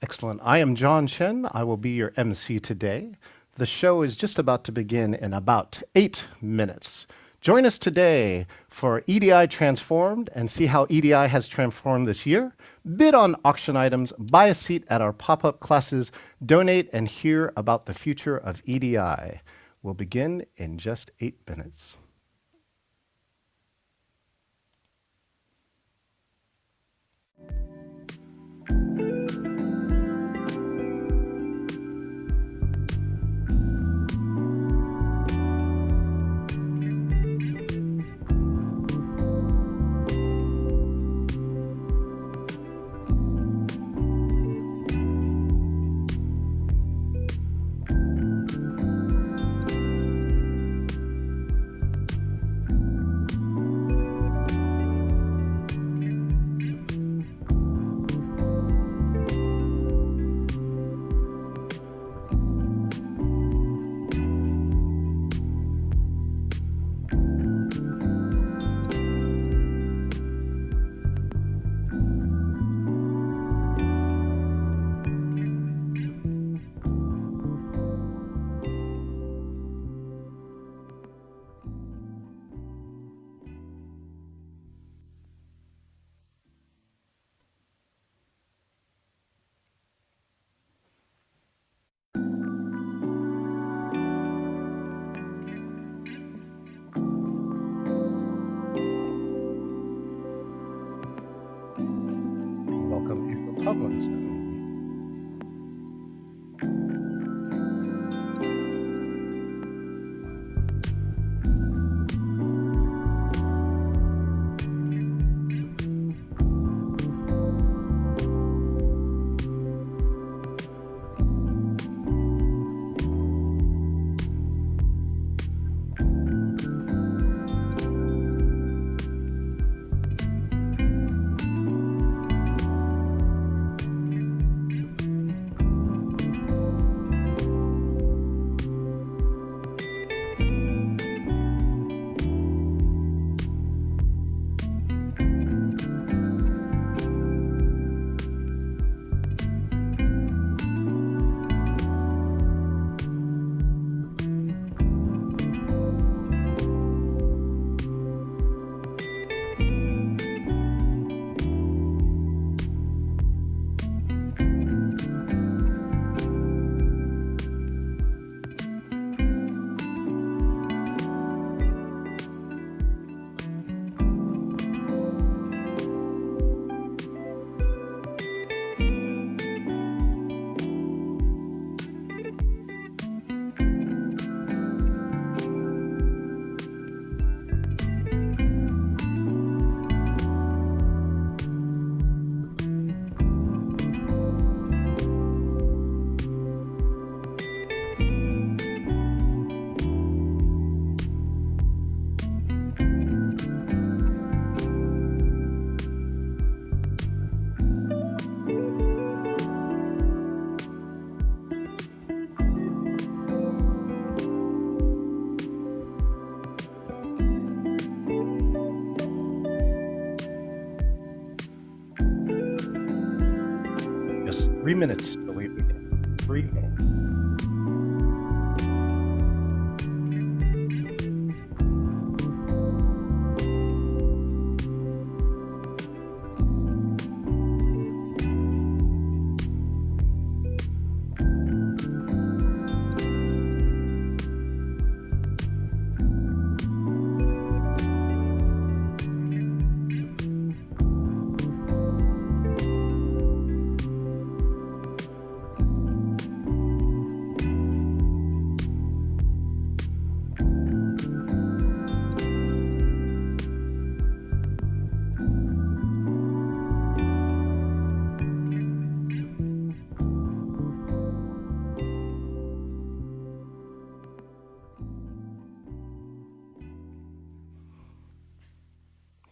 Excellent. I am John Chen. I will be your MC today. The show is just about to begin in about 8 minutes. Join us today for EDI Transformed and see how EDI has transformed this year. Bid on auction items, buy a seat at our pop-up classes, donate, and hear about the future of EDI. We'll begin in just 8 minutes. Welcome, April Tomlinson. Just 3 minutes till we begin. 3 minutes.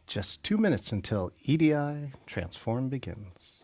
Just 2 minutes until EDI Transform begins.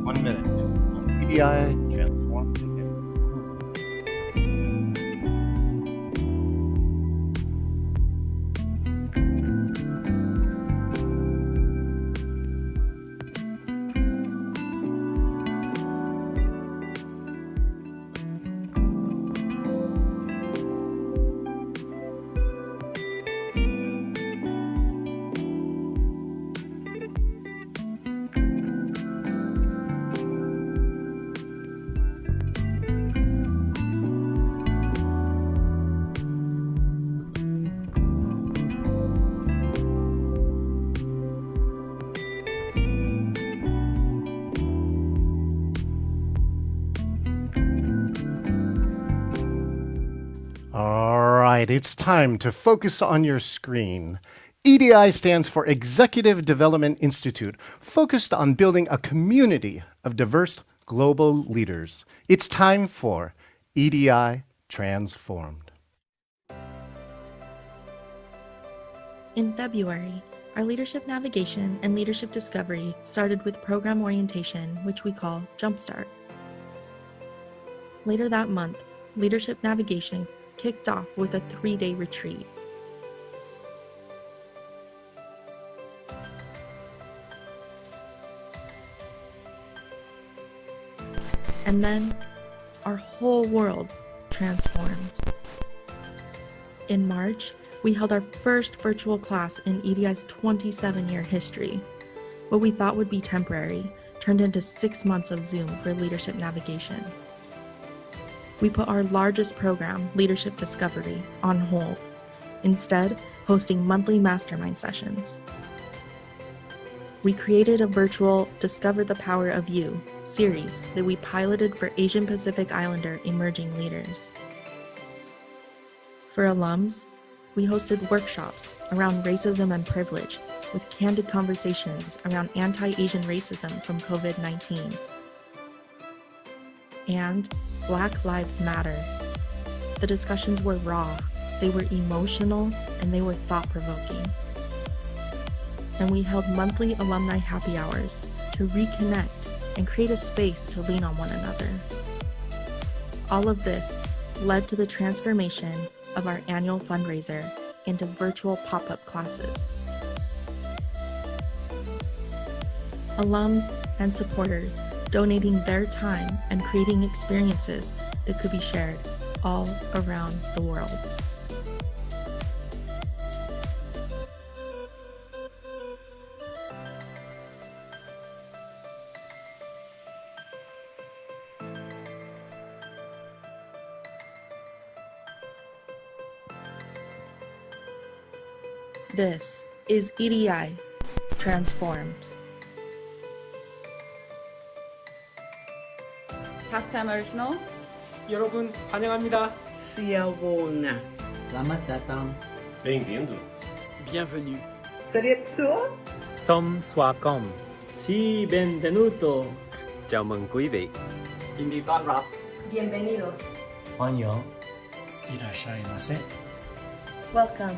1 minute on EDI Transformed. All right, it's time to focus on your screen. EDI stands for Executive Development Institute, focused on building a community of diverse global leaders. It's time for EDI Transformed. In February, our leadership navigation and leadership discovery started with program orientation, which we call Jumpstart. Later that month, leadership navigation kicked off with a 3-day retreat. And then our whole world transformed. In March, we held our first virtual class in EDI's 27-year history. What we thought would be temporary turned into 6 months of Zoom for leadership navigation. We put our largest program, Leadership Discovery, on hold, instead hosting monthly mastermind sessions. We created a virtual Discover the Power of You series that we piloted for Asian Pacific Islander emerging leaders. For alums, we hosted workshops around racism and privilege with candid conversations around anti-Asian racism from COVID-19. And Black Lives Matter. The discussions were raw, they were emotional, and they were thought-provoking. And we held monthly alumni happy hours to reconnect and create a space to lean on one another. All of this led to the transformation of our annual fundraiser into virtual pop-up classes. Alums and supporters donating their time and creating experiences that could be shared all around the world. This is EDI Transformed. Past time original. 여러분 환영합니다. Siawona. Selamat datang. Bem-vindo. Bienvenue. Diretor. Som Swakam. Si benvenuto. Chào mừng quý vị. ยินดีต้อนรับ Bienvenidos. 欢迎。 이라샤이마세. Welcome.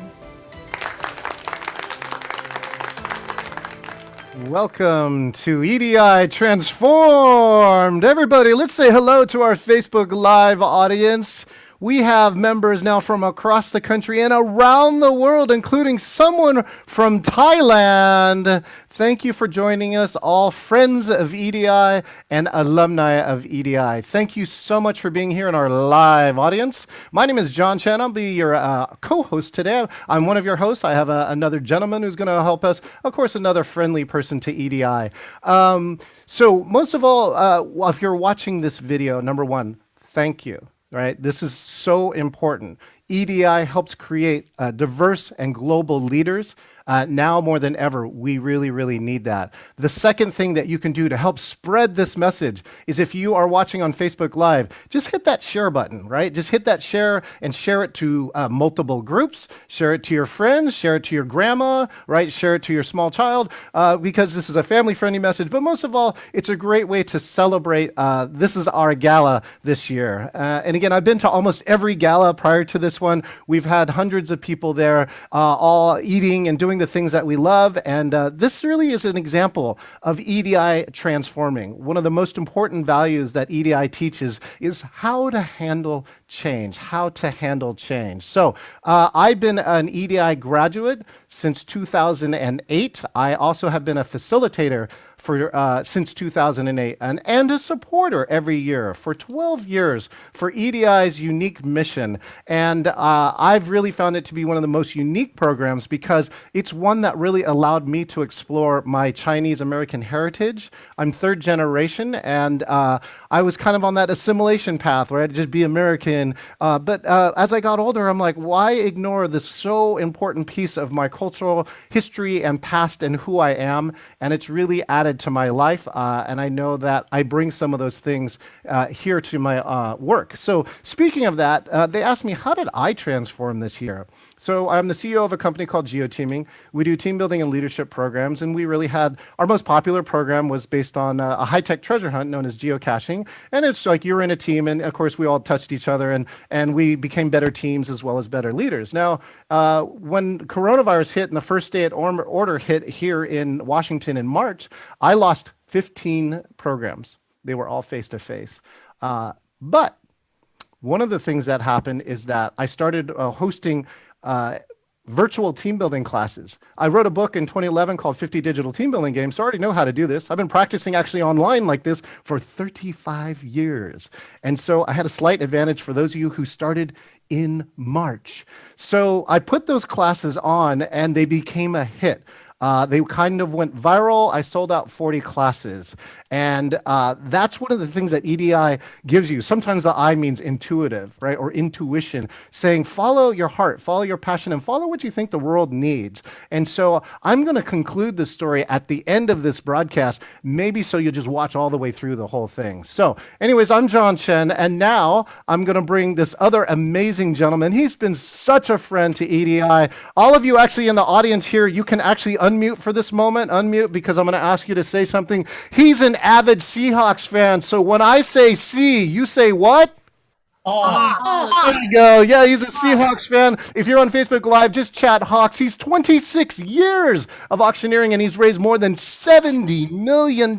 Welcome to EDI Transformed. Everybody, let's say hello to our Facebook Live audience. We have members now from across the country and around the world, including someone from Thailand. Thank you for joining us, all friends of EDI and alumni of EDI. Thank you so much for being here in our live audience. My name is John Chen. I'll be your co-host today. I'm one of your hosts. I have another gentleman who's going to help us. Of course, another friendly person to EDI. So most of all, if you're watching this video, number one, thank you. Right? This is so important. EDI helps create diverse and global leaders. Now more than ever, we really, really need that. The second thing that you can do to help spread this message is if you are watching on Facebook Live, just hit that share button, right? Just hit that share and share it to multiple groups, share it to your friends, share it to your grandma, right? Share it to your small child, because this is a family-friendly message. But most of all, it's a great way to celebrate. This is our gala this year. And again, I've been to almost every gala prior to this one. We've had hundreds of people there, all eating and doing doing the things that we love. And this really is an example of EDI transforming. One of the most important values that EDI teaches is how to handle change, how to handle change. So I've been an EDI graduate since 2008. I also have been a facilitator for since 2008 and a supporter every year for 12 years for EDI's unique mission. And I've really found it to be one of the most unique programs because it's one that really allowed me to explore my Chinese American heritage. I'm third generation, and I was kind of on that assimilation path where I had to just be American. But as I got older, I'm like, why ignore this so important piece of my cultural history and past and who I am? And it's really added to my life, and I know that I bring some of those things here to my work. So speaking of that, they asked me, how did I transform this year? So I'm the CEO of a company called GeoTeaming. We do team building and leadership programs, and we really had, our most popular program was based on a high-tech treasure hunt known as geocaching. And it's like you were in a team, and of course we all touched each other, and we became better teams as well as better leaders. Now, when coronavirus hit and the first stay at order hit here in Washington in March, I lost 15 programs. They were all face-to-face. But one of the things that happened is that I started hosting virtual team building classes. I wrote a book in 2011 called 50 Digital Team Building Games, so I already know how to do this. I've been practicing actually online like this for 35 years. And so I had a slight advantage for those of you who started in March. So I put those classes on and they became a hit. They kind of went viral. I sold out 40 classes. And that's one of the things that EDI gives you. Sometimes the I means intuitive, right? Or intuition, saying follow your heart, follow your passion, and follow what you think the world needs. And so I'm going to conclude the story at the end of this broadcast, maybe so you'll just watch all the way through the whole thing. So anyways, I'm John Chen, and now I'm going to bring this other amazing gentleman. He's been such a friend to EDI. All of you actually in the audience here, you can actually unmute for this moment, unmute, because I'm going to ask you to say something. He's an avid Seahawks fan, so when I say C, you say what? There you go. Yeah, he's a Seahawks fan. If you're on Facebook Live, just chat Hawks. He's 26 years of auctioneering, and he's raised more than $70 million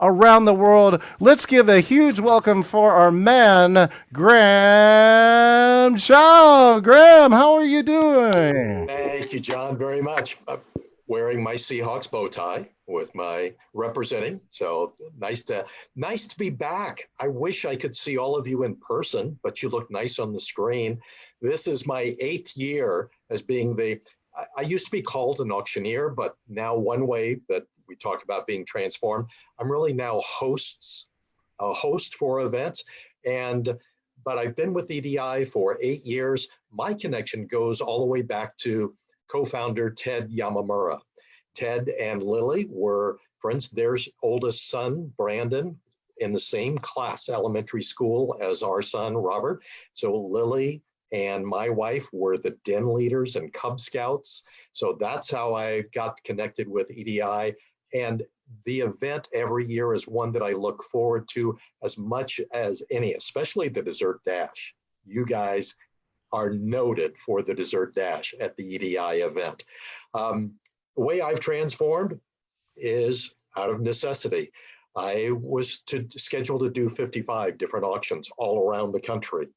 around the world. Let's give a huge welcome for our man, Graham Shaw. Graham, how are you doing? Thank you, John, very much. Wearing my Seahawks bow tie with my representing. So nice to be back. I wish I could see all of you in person, but you look nice on the screen. This is my 8th year as being I used to be called an auctioneer, but now one way that we talk about being transformed, I'm really now a host for events. But I've been with EDI for 8 years. My connection goes all the way back to co-founder Ted Yamamura. Ted and Lily were friends. Their oldest son, Brandon, in the same class, elementary school, as our son, Robert. So Lily and my wife were the den leaders and Cub Scouts. So that's how I got connected with EDI. And the event every year is one that I look forward to as much as any, especially the Dessert Dash. You guys are noted for the Dessert Dash at the EDI event. The way I've transformed is out of necessity. I was scheduled to do 55 different auctions all around the country.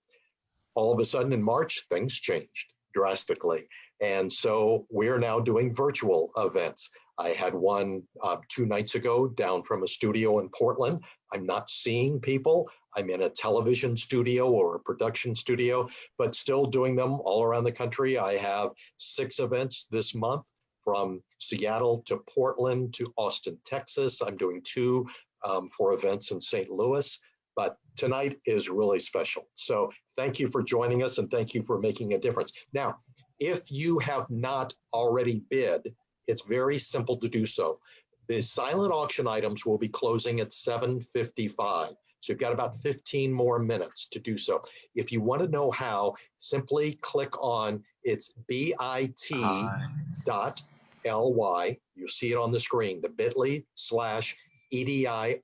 All of a sudden in March, things changed drastically. And so we're now doing virtual events. I had one 2 nights ago down from a studio in Portland. I'm not seeing people. I'm in a television studio or a production studio, but still doing them all around the country. I have 6 events this month from Seattle to Portland to Austin, Texas. I'm doing 2 for events in St. Louis, but tonight is really special. So thank you for joining us and thank you for making a difference. Now, if you have not already bid, it's very simple to do so. The silent auction items will be closing at 7:55. So you've got about 15 more minutes to do so. If you want to know how, simply click on, it's bit.ly. You'll see it on the screen, the bit.ly/EDI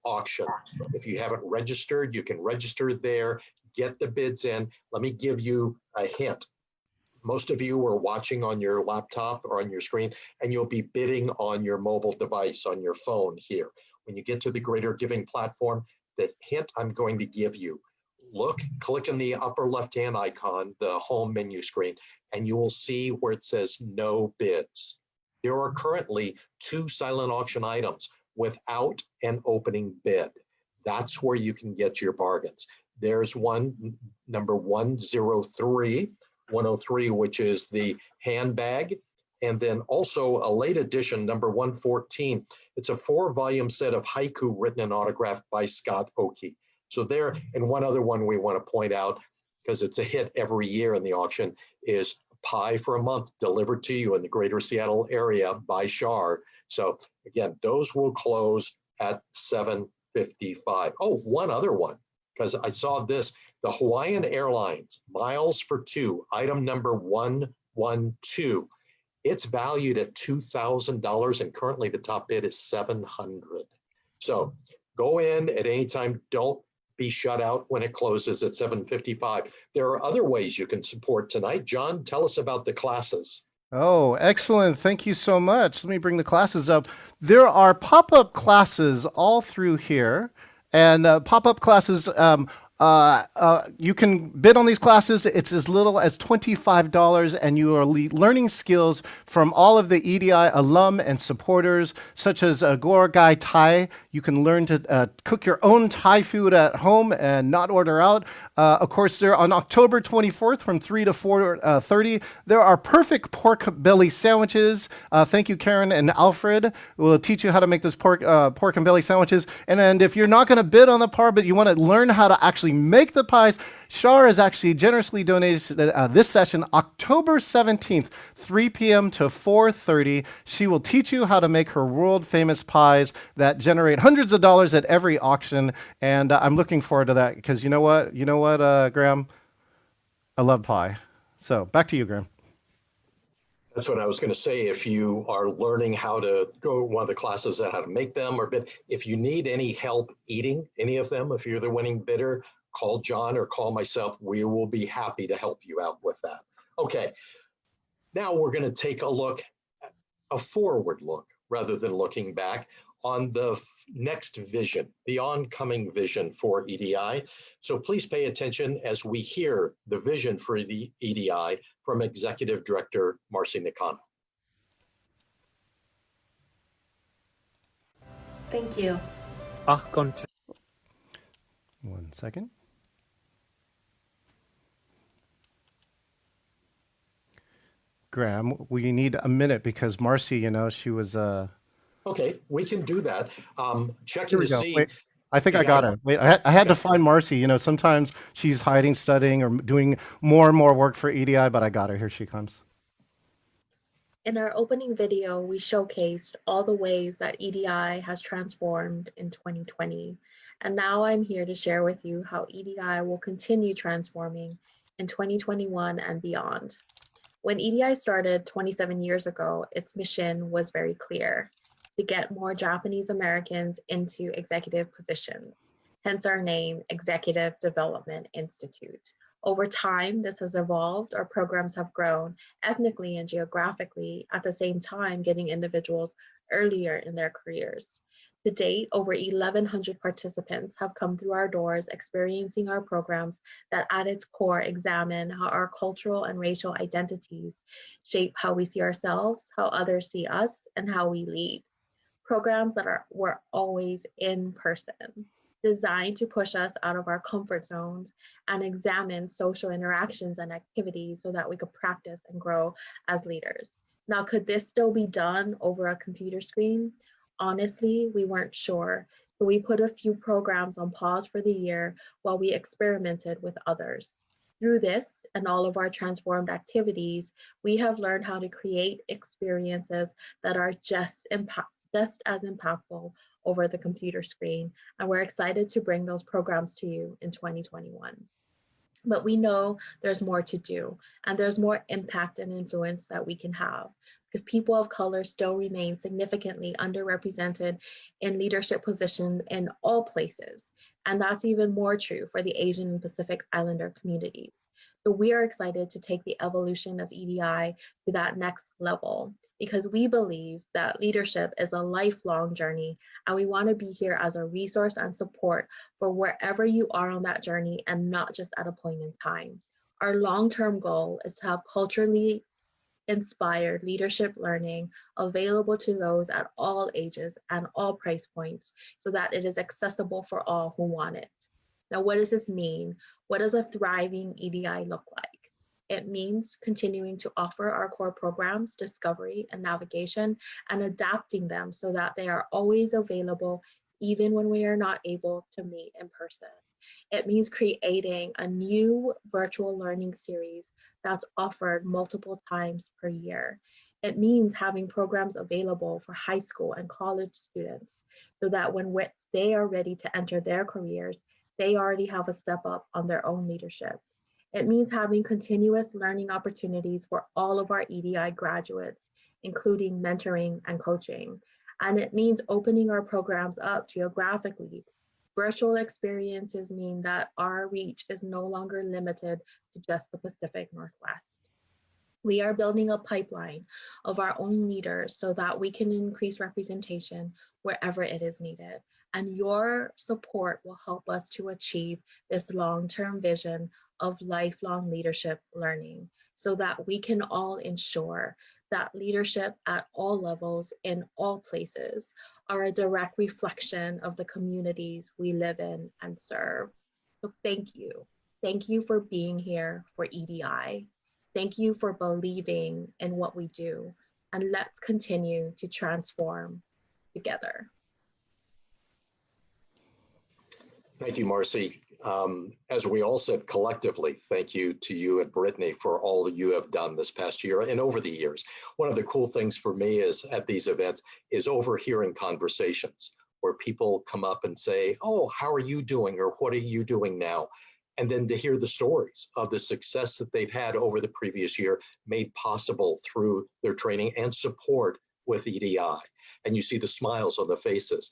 auction. If you haven't registered, you can register there, get the bids in. Let me give you a hint. Most of you are watching on your laptop or on your screen, and you'll be bidding on your mobile device, on your phone here. When you get to the Greater Giving platform, the hint I'm going to give you, click in the upper left-hand icon, the home menu screen, and you will see where it says no bids. There are currently 2 silent auction items without an opening bid. That's where you can get your bargains. There's one, number 103, which is the handbag. And then also a late edition, number 114. It's a 4-volume set of haiku written and autographed by Scott Oakey. So there, and one other one we want to point out, because it's a hit every year in the auction, is Pie for a Month delivered to you in the greater Seattle area by Shar. So again, those will close at 7:55. Oh, one other one, because I saw this, the Hawaiian Airlines Miles for Two, item number 112. It's valued at $2,000, and currently the top bid is $700. So go in at any time. Don't be shut out when it closes at 7:55. There are other ways you can support tonight. John, tell us about the classes. Oh, excellent. Thank you so much. Let me bring the classes up. There are pop-up classes all through here, and pop-up classes, you can bid on these classes. It's as little as $25, and you are learning skills from all of the EDI alum and supporters, such as Gore Gai Thai. You can learn to cook your own Thai food at home and not order out. Of course, there on October 24th from 3 to 4:30, there are perfect pork belly sandwiches. Thank you, Karen and Alfred. We'll teach you how to make those pork and belly sandwiches. And if you're not going to bid on the par, but you want to learn how to actually make the pies, Shar has actually generously donated this session, October 17th, 3 p.m. to 4:30. She will teach you how to make her world-famous pies that generate hundreds of dollars at every auction. And I'm looking forward to that, because you know what, Graham? I love pie. So back to you, Graham. That's what I was going to say. If you are learning how to go one of the classes on how to make them, or bid, if you need any help eating any of them, if you're the winning bidder, call John or call myself. We will be happy to help you out with that. Okay, now we're going to take a look, a forward look rather than looking back, on the next vision, the oncoming vision for EDI. So please pay attention as we hear the vision for EDI from Executive Director Marcy Nakano. Thank you. One second. Graham, we need a minute because Marcy, she was Okay, we can do that. Here Checking we to go. see. Wait, I think I got her. Wait, I had to find Marcy. Sometimes she's hiding, studying, or doing more and more work for EDI, but I got her. Here she comes. In our opening video, we showcased all the ways that EDI has transformed in 2020. And now I'm here to share with you how EDI will continue transforming in 2021 and beyond. When EDI started 27 years ago, its mission was very clear: to get more Japanese Americans into executive positions, hence our name, Executive Development Institute. Over time, this has evolved. Our programs have grown ethnically and geographically, at the same time getting individuals earlier in their careers. To date, over 1,100 participants have come through our doors, experiencing our programs that at its core examine how our cultural and racial identities shape how we see ourselves, how others see us, and how we lead. Programs that were always in person, designed to push us out of our comfort zones and examine social interactions and activities so that we could practice and grow as leaders. Now, could this still be done over a computer screen? Honestly, we weren't sure, so we put a few programs on pause for the year while we experimented with others. Through this and all of our transformed activities, we have learned how to create experiences that are just as impactful over the computer screen, and we're excited to bring those programs to you in 2021. But we know there's more to do, and there's more impact and influence that we can have, because people of color still remain significantly underrepresented in leadership positions in all places. And that's even more true for the Asian and Pacific Islander communities. So we are excited to take the evolution of EDI to that next level because we believe that leadership is a lifelong journey, and we want to be here as a resource and support for wherever you are on that journey and not just at a point in time. Our long-term goal is to have culturally inspired leadership learning available to those at all ages and all price points so that it is accessible for all who want it. Now, what does this mean? What does a thriving EDI look like? It means continuing to offer our core programs, discovery and navigation, and adapting them so that they are always available even when we are not able to meet in person. It means creating a new virtual learning series that's offered multiple times per year. It means having programs available for high school and college students so that when they are ready to enter their careers, they already have a step up on their own leadership. It means having continuous learning opportunities for all of our EDI graduates, including mentoring and coaching. And it means opening our programs up geographically. Virtual experiences mean that our reach is no longer limited to just the Pacific Northwest. We are building a pipeline of our own leaders so that we can increase representation wherever it is needed. And your support will help us to achieve this long-term vision of lifelong leadership learning so that we can all ensure that leadership at all levels in all places are a direct reflection of the communities we live in and serve. So thank you. Thank you for being here for EDI. Thank you for believing in what we do, and let's continue to transform together. Thank you, Marcy. As we all said collectively, thank you to you and Brittany for all that you have done this past year and over the years. One of the cool things for me is at these events is overhearing conversations where people come up and say, oh, how are you doing? Or what are you doing now? And then to hear the stories of the success that they've had over the previous year made possible through their training and support with EDI. And you see the smiles on the faces.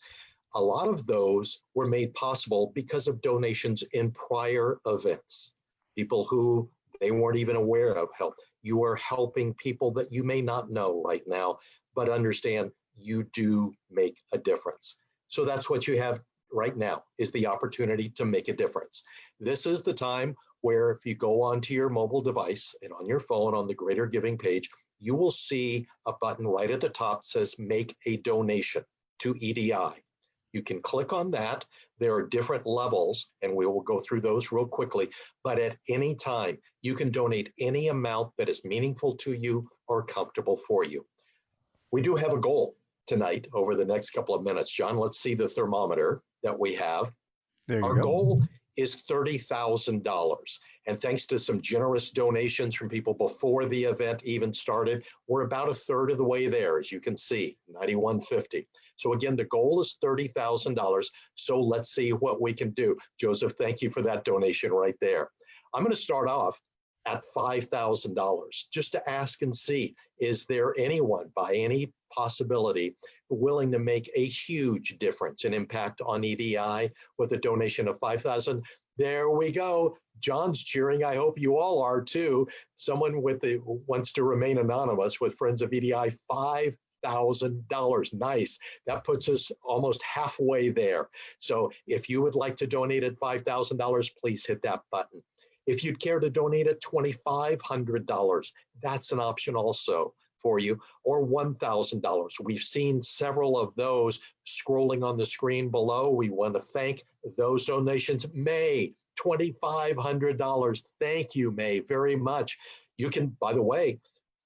A lot of those were made possible because of donations in prior events. People who they weren't even aware of help. You are helping people that you may not know right now, but understand you do make a difference. So that's what you have right now, is the opportunity to make a difference. This is the time where if you go onto your mobile device and on your phone on the Greater Giving page, you will see a button right at the top that says make a donation to EDI. You can click on that. There are different levels, and we will go through those real quickly, but at any time, you can donate any amount that is meaningful to you or comfortable for you. We do have a goal tonight over the next couple of minutes. John, let's see the thermometer that we have. There you Our go. goal is $30,000. And thanks to some generous donations from people before the event even started, we're about a third of the way there, as you can see, $91.50. So again, the goal is $30,000. So let's see what we can do. Joseph, thank you for that donation right there. I'm going to start off at $5,000 just to ask and see, is there anyone by any possibility willing to make a huge difference and impact on EDI with a donation of $5,000? There we go. John's cheering. I hope you all are too. Someone wants to remain anonymous with Friends of EDI, $5,000. Nice. That puts us almost halfway there. So if you would like to donate at $5,000, please hit that button. If you'd care to donate at $2,500, that's an option also for you, or $1,000. We've seen several of those scrolling on the screen below. We want to thank those donations. May, $2,500. Thank you, May, very much. You can, by the way,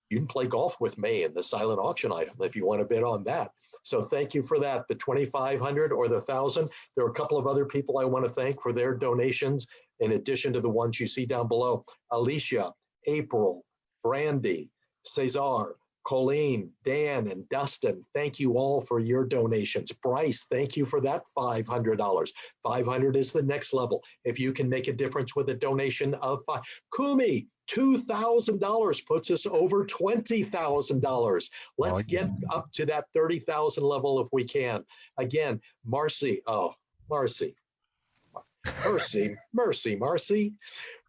you can play golf with May in the silent auction item if you want to bid on that. So thank you for that, the $2,500 or the $1,000. There are a couple of other people I want to thank for their donations in addition to the ones you see down below. Alicia, April, Brandy, Cesar, Colleen, Dan, and Dustin, thank you all for your donations. Bryce, thank you for that $500. $500 is the next level. If you can make a difference with a donation of $5,000. Kumi, $2,000 puts us over $20,000. Let's get up to that $30,000 level if we can. Again, Marcy, oh, Marcy. Mercy, mercy, Marcy.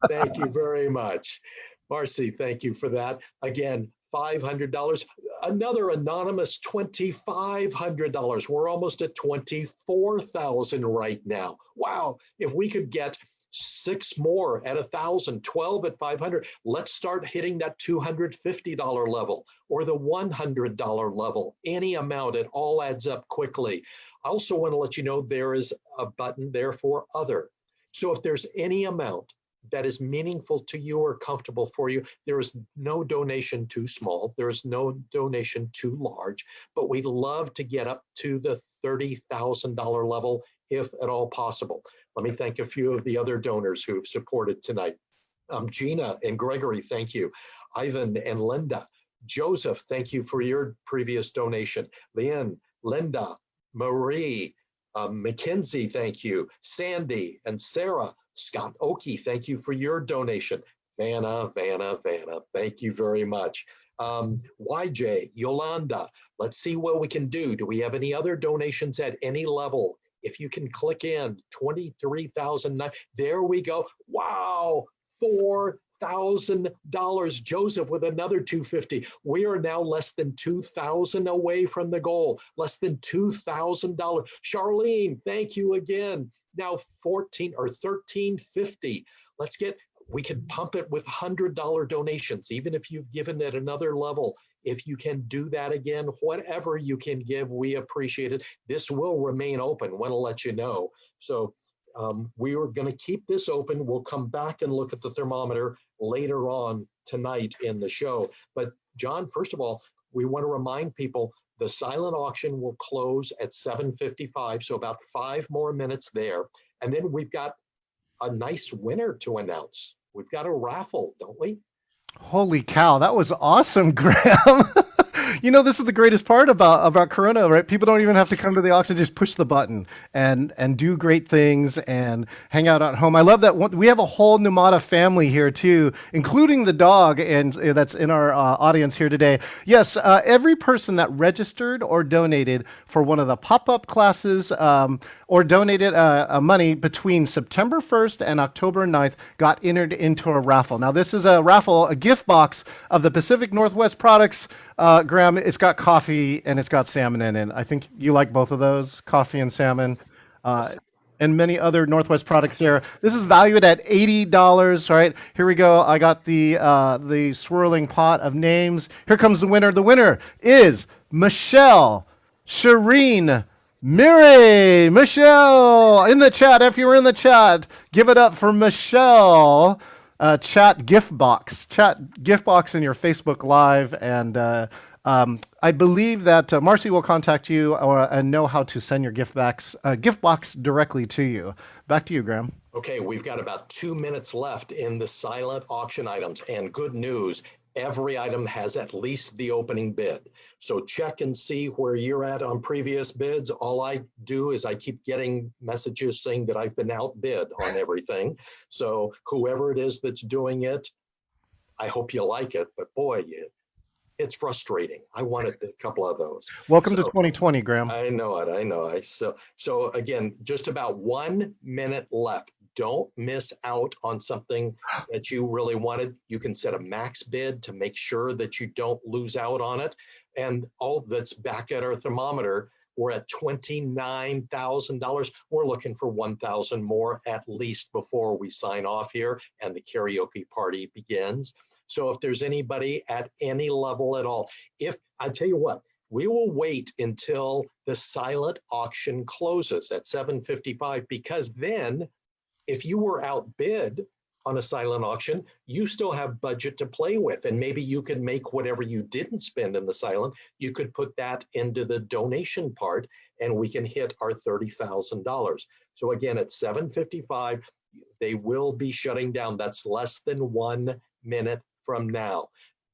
Thank you very much. Marcy, thank you for that. Again, $500. Another anonymous $2,500. We're almost at 24,000 right now. Wow. If we could get 6 more at 1,000, 12 at 500, let's start hitting that $250 level or the $100 level. Any amount, it all adds up quickly. I also want to let you know there is a button there for other. So if there's any amount that is meaningful to you or comfortable for you, there is no donation too small. There is no donation too large, but we'd love to get up to the $30,000 level if at all possible. Let me thank a few of the other donors who have supported tonight. Gina and Gregory, thank you. Ivan and Linda. Joseph, thank you for your previous donation. Lynn, Linda, Marie, Mackenzie, thank you. Sandy and Sarah. Scott Oakey, thank you for your donation. Vanna, thank you very much. YJ, Yolanda, let's see what we can do. Do we have any other donations at any level? If you can click in, 23,000, there we go. Wow, $4,000. Joseph with another 250. We are now less than 2,000 away from the goal, less than $2,000. Charlene, thank you again. Now 14 or 1350. We can pump it with $100 donations, even if you've given at another level. If you can do that again, whatever you can give, we appreciate it. This will remain open. Want to let you know. So we are going to keep this open. We'll come back and look at the thermometer later on tonight in the show. But John, first of all, we want to remind people the silent auction will close at 7:55, so about 5 more minutes there. And then we've got a nice winner to announce. We've got a raffle, don't we? Holy cow, that was awesome, Graham. You know, this is the greatest part about Corona, right? People don't even have to come to the auction, just push the button and do great things and hang out at home. I love that we have a whole Numata family here too, including the dog, and that's in our audience here today. Yes, every person that registered or donated for one of the pop-up classes or donated money between September 1st and October 9th got entered into a raffle. Now, this is a raffle, a gift box of the Pacific Northwest products. Graham, it's got coffee and it's got salmon in it. I think you like both of those, coffee and salmon, and many other Northwest products there. This is valued at $80. Right, here we go. I got the swirling pot of names. Here comes the winner. The winner is Michelle Shireen Miri. Michelle in the chat. If you were in the chat, give it up for Michelle. Chat gift box in your Facebook Live, and I believe that Marcy will contact you and know how to send your gift box directly to you. Back to you, Graham. Okay, we've got about 2 minutes left in the silent auction items, and good news, every item has at least the opening bid. So check and see where you're at on previous bids. All I do is I keep getting messages saying that I've been outbid on everything. So whoever it is that's doing it, I hope you like it, but boy, it's frustrating. I wanted a couple of those. Welcome to 2020, Graham. I know it. So again, just about 1 minute left. Don't miss out on something that you really wanted. You can set a max bid to make sure that you don't lose out on it. And all that's back at our thermometer, we're at $29,000. We're looking for 1,000 more at least before we sign off here and the karaoke party begins. So if there's anybody at any level at all, I tell you what, we will wait until the silent auction closes at 7:55, because then if you were outbid on a silent auction, you still have budget to play with, and maybe you can make whatever you didn't spend in the silent, you could put that into the donation part, and we can hit our $30,000. So again, at 7:55, they will be shutting down. That's less than 1 minute from now.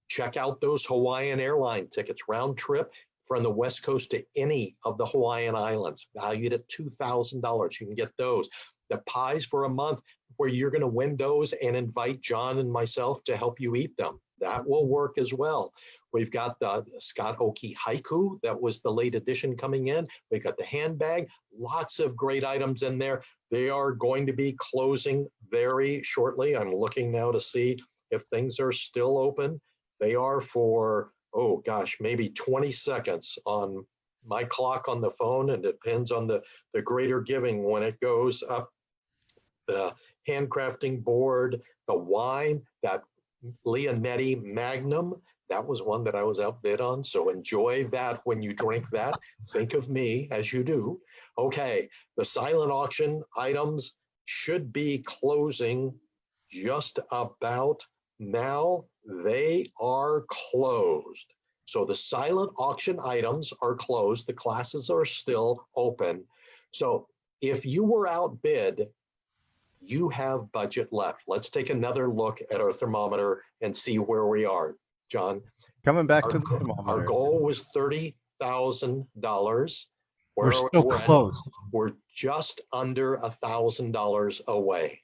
Check out those Hawaiian airline tickets, round trip, from the West Coast to any of the Hawaiian Islands, valued at $2,000. You can get those. The pies for a month, where you're going to win those and invite John and myself to help you eat them. That will work as well. We've got the Scott Oki Haiku. That was the late edition coming in. We've got the handbag. Lots of great items in there. They are going to be closing very shortly. I'm looking now to see if things are still open. They are for, oh gosh, maybe 20 seconds on my clock on the phone, and it depends on the greater giving when it goes up. The handcrafting board, the wine, that Leonetti Magnum, that was one that I was outbid on. So enjoy that when you drink that. Think of me as you do. Okay, the silent auction items should be closing just about now. They are closed. So the silent auction items are closed. The classes are still open. So if you were outbid, you have budget left. Let's take another look at our thermometer and see where we are. John, Coming back to the thermometer. Our goal was $30,000. We're still close. We're just under $1,000 away.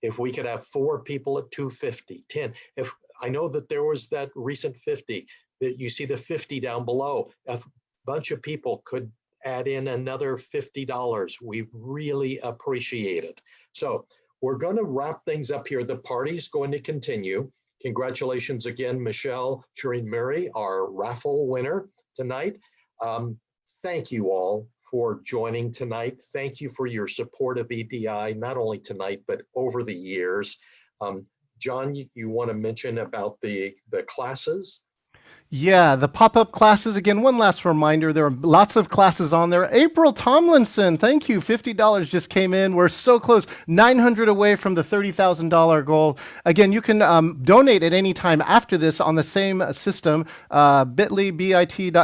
If we could have 4 people at 250, 10. If I know that there was that recent 50, that you see the 50 down below, a bunch of people could add in another $50. We really appreciate it. So we're going to wrap things up here. The party's going to continue. Congratulations again, Michelle, Shireen Murray, our raffle winner tonight. Thank you all for joining tonight. Thank you for your support of EDI, not only tonight, but over the years. John, you want to mention about the classes? Yeah, the pop-up classes. Again, one last reminder, there are lots of classes on there. April Tomlinson, thank you. $50 just came in. We're so close, 900 away from the $30,000 goal. Again, you can donate at any time after this on the same system, bit.ly/EDI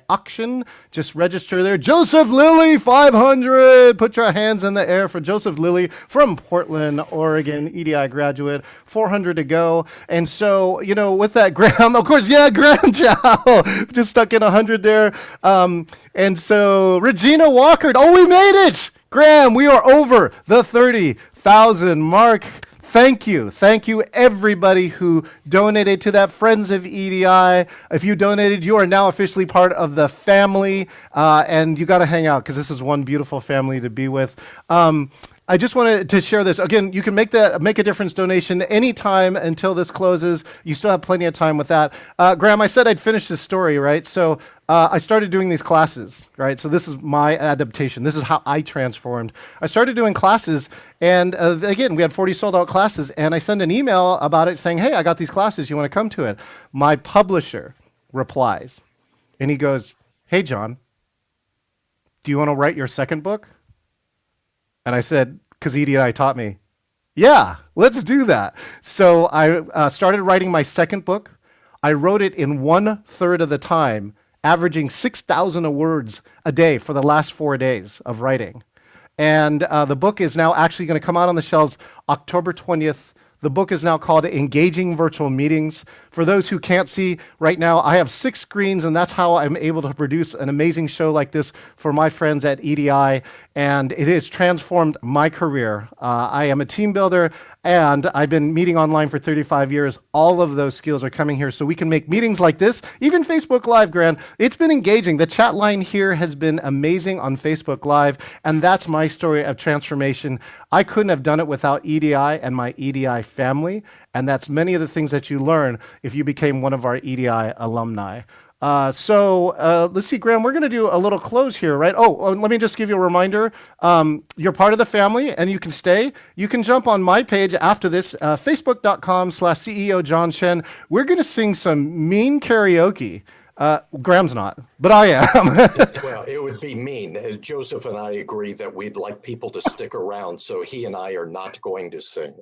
auction. Just register there. Joseph Lilly, 500. Put your hands in the air for Joseph Lilly from Portland, Oregon, EDI graduate. 400 to go. And so, you know, with that, Graham, of course, yeah, Graham Chow, just stuck in 100 there. And so Regina Walker, oh, we made it. Graham, we are over the 30,000 mark. Thank you. Thank you, everybody who donated to that. Friends of EDI, if you donated, you are now officially part of the family, and you got to hang out because this is one beautiful family to be with. I just wanted to share this. Again, you can make a difference donation anytime until this closes. You still have plenty of time with that. Graham, I said I'd finish this story, right? So I started doing these classes, right? So this is my adaptation. This is how I transformed. I started doing classes, and again, we had 40 sold out classes, and I sent an email about it saying, hey, I got these classes. You want to come to it? My publisher replies, and he goes, hey, John, do you want to write your second book? And I said, because EDI taught me, yeah, let's do that. So I started writing my second book. I wrote it in 1/3 of the time, averaging 6,000 words a day for the last 4 days of writing. And the book is now actually going to come out on the shelves October 20th. The book is now called Engaging Virtual Meetings. For those who can't see right now, I have 6 screens, and that's how I'm able to produce an amazing show like this for my friends at EDI, and it has transformed my career. I am a team builder, and I've been meeting online for 35 years. All of those skills are coming here so we can make meetings like this, even Facebook Live, Grant. It's been engaging. The chat line here has been amazing on Facebook Live, and that's my story of transformation. I couldn't have done it without EDI and my EDI family, and that's many of the things that you learn if you became one of our EDI alumni. So let's see, Graham, we're going to do a little close here, right? Oh, let me just give you a reminder. You're part of the family, and you can stay. You can jump on my page after this, facebook.com/CEO John Chen. We're going to sing some mean karaoke. Graham's not, but I am. Well, it would be mean. Joseph and I agree that we'd like people to stick around, so he and I are not going to sing.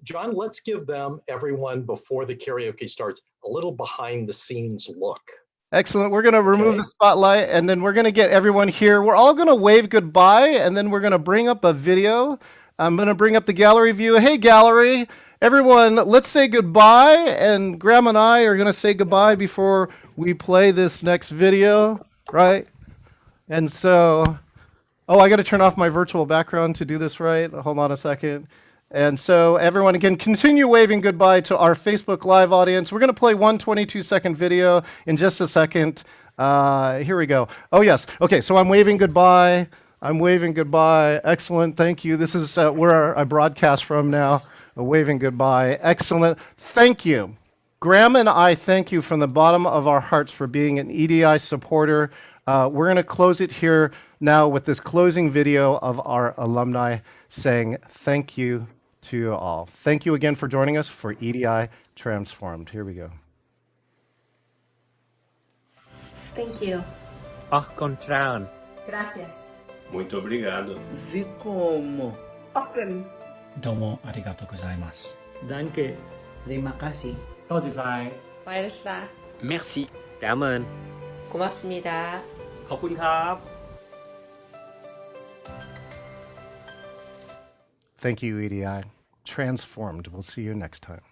John, let's give everyone, before the karaoke starts, a little behind the scenes look. Excellent. We're going to remove the spotlight, and then we're going to get everyone here. We're all going to wave goodbye, and then we're going to bring up a video. I'm going to bring up the gallery view. Hey, gallery. everyone, let's say goodbye. And Graham and I are going to say goodbye before we play this next video, right? And so, oh, I got to turn off my virtual background to do this right. Hold on a second. And so everyone, again, continue waving goodbye to our Facebook Live audience. We're going to play one 22-second video in just a second. Here we go. Oh, yes. Okay, so I'm waving goodbye. I'm waving goodbye. Excellent. Thank you. This is where I broadcast from now. Waving goodbye. Excellent. Thank you. Graham and I thank you from the bottom of our hearts for being an EDI supporter. We're going to close it here now with this closing video of our alumni saying thank you to you all. Thank you again for joining us for EDI Transformed. Here we go. Thank you. Au contrario. Gracias. Muito obrigado. Zikomo. Open. Domo arigatou gozaimasu. Danke. Terima kasih. 터지사이. Paelsa. Merci. Cảm ơn. 고맙습니다. ขอบคุณครับ Thank you, EDI. Transformed. We'll see you next time.